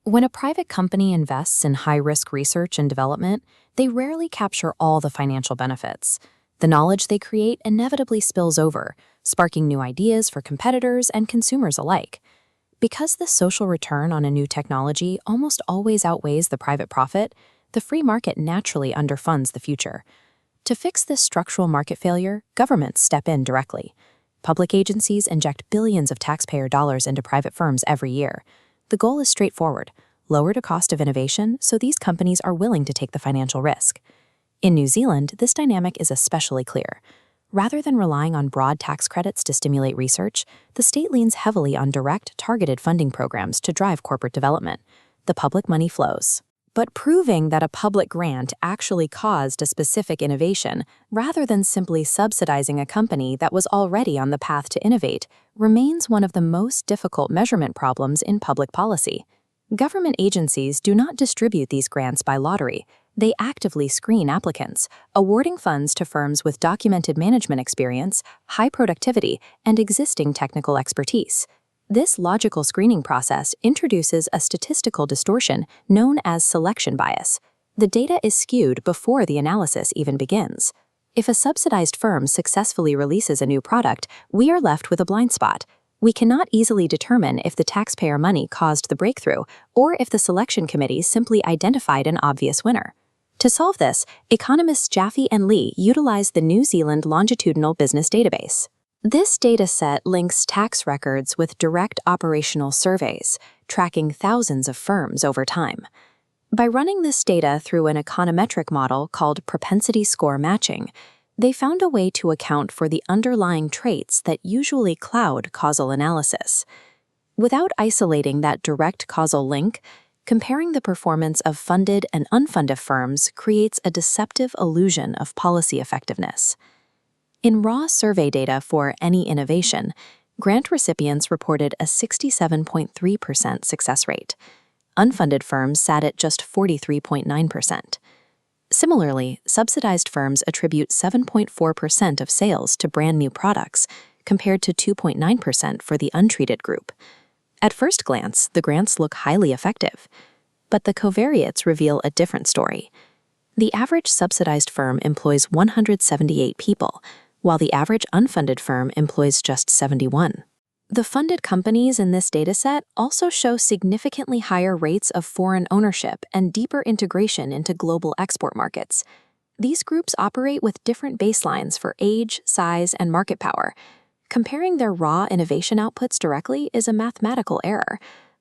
When a private company invests in high-risk research and development, they rarely capture all the financial benefits. The knowledge they create inevitably spills over, sparking new ideas for competitors and consumers alike. Because the social return on a new technology almost always outweighs the private profit, the free market naturally underfunds the future. To fix this structural market failure, governments step in directly. Public agencies inject billions of taxpayer dollars into private firms every year. The goal is straightforward: lower the cost of innovation so these companies are willing to take the financial risk. In New Zealand, this dynamic is especially clear. Rather than relying on broad tax credits to stimulate research, the state leans heavily on direct, targeted funding programs to drive corporate development. The public money flows. But proving that a public grant actually caused a specific innovation, rather than simply subsidizing a company that was already on the path to innovate, remains one of the most difficult measurement problems in public policy. Government agencies do not distribute these grants by lottery. They actively screen applicants, awarding funds to firms with documented management experience, high productivity, and existing technical expertise. This logical screening process introduces a statistical distortion known as selection bias. The data is skewed before the analysis even begins. If a subsidized firm successfully releases a new product, we are left with a blind spot. We cannot easily determine if the taxpayer money caused the breakthrough or if the selection committee simply identified an obvious winner. To solve this, economists Jaffe and Lee utilized the New Zealand Longitudinal Business Database. This dataset links tax records with direct operational surveys, tracking thousands of firms over time. By running this data through an econometric model called propensity score matching, they found a way to account for the underlying traits that usually cloud causal analysis. Without isolating that direct causal link, comparing the performance of funded and unfunded firms creates a deceptive illusion of policy effectiveness. In raw survey data for any innovation, grant recipients reported a 67.3% success rate. Unfunded firms sat at just 43.9%. Similarly, subsidized firms attribute 7.4% of sales to brand new products, compared to 2.9% for the untreated group. At first glance, the grants look highly effective, but the covariates reveal a different story. The average subsidized firm employs 178 people, while the average unfunded firm employs just 71. The funded companies in this dataset also show significantly higher rates of foreign ownership and deeper integration into global export markets. These groups operate with different baselines for age, size, and market power. Comparing their raw innovation outputs directly is a mathematical error.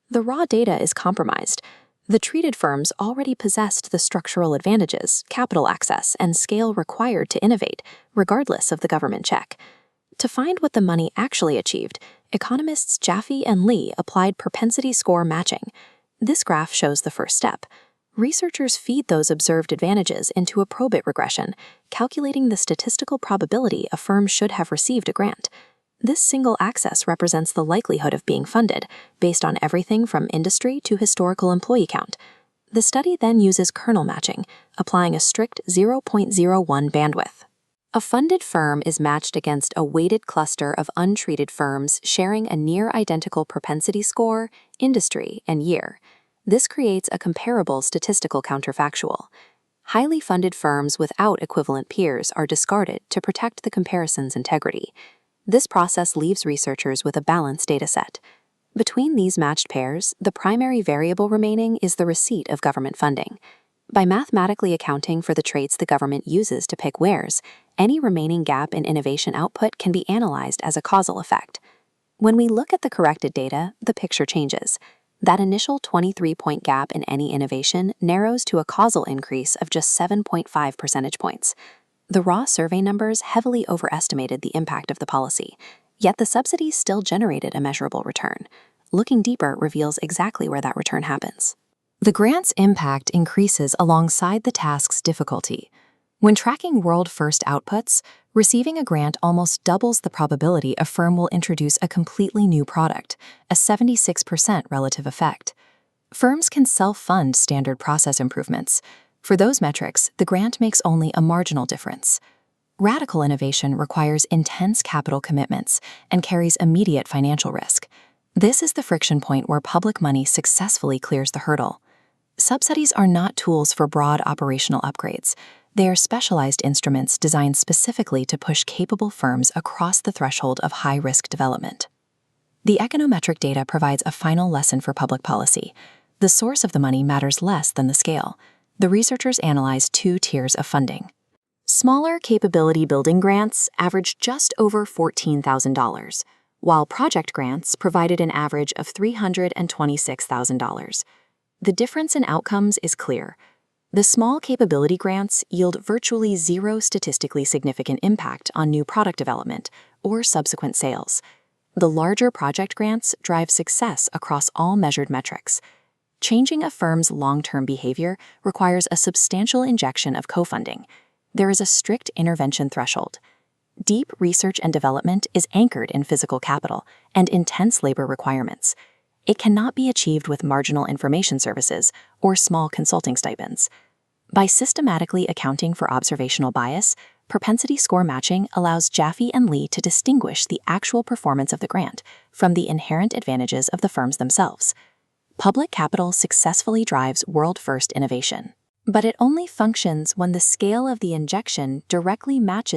The raw data is compromised. The treated firms already possessed the structural advantages, capital access, and scale required to innovate, regardless of the government check. To find what the money actually achieved, economists Jaffe and Lee applied propensity score matching. This graph shows the first step. Researchers feed those observed advantages into a probit regression, calculating the statistical probability a firm should have received a grant. This single axis represents the likelihood of being funded, based on everything from industry to historical employee count. The study then uses kernel matching, applying a strict 0.01 bandwidth. A funded firm is matched against a weighted cluster of untreated firms sharing a near-identical propensity score, industry, and year. This creates a comparable statistical counterfactual. Highly funded firms without equivalent peers are discarded to protect the comparison's integrity. This process leaves researchers with a balanced dataset. Between these matched pairs, the primary variable remaining is the receipt of government funding. By mathematically accounting for the traits the government uses to pick winners, any remaining gap in innovation output can be analyzed as a causal effect. When we look at the corrected data, the picture changes. That initial 23-point gap in any innovation narrows to a causal increase of just 7.5 percentage points. The raw survey numbers heavily overestimated the impact of the policy, yet the subsidies still generated a measurable return. Looking deeper reveals exactly where that return happens. The grant's impact increases alongside the task's difficulty. When tracking world-first outputs, receiving a grant almost doubles the probability a firm will introduce a completely new product, a 76% relative effect. Firms can self-fund standard process improvements. For those metrics, the grant makes only a marginal difference. Radical innovation requires intense capital commitments and carries immediate financial risk. This is the friction point where public money successfully clears the hurdle. Subsidies are not tools for broad operational upgrades. They are specialized instruments designed specifically to push capable firms across the threshold of high-risk development. The econometric data provides a final lesson for public policy. The source of the money matters less than the scale. The researchers analyzed 2 tiers of funding. Smaller capability-building grants averaged just over $14,000, while project grants provided an average of $326,000. The difference in outcomes is clear. The small capability grants yield virtually zero statistically significant impact on new product development or subsequent sales. The larger project grants drive success across all measured metrics. Changing a firm's long-term behavior requires a substantial injection of co-funding. There is a strict intervention threshold. Deep research and development is anchored in physical capital and intense labor requirements. It cannot be achieved with marginal information services or small consulting stipends. By systematically accounting for observational bias, propensity score matching allows Jaffe and Lee to distinguish the actual performance of the grant from the inherent advantages of the firms themselves. Public capital successfully drives world-first innovation, but it only functions when the scale of the injection directly matches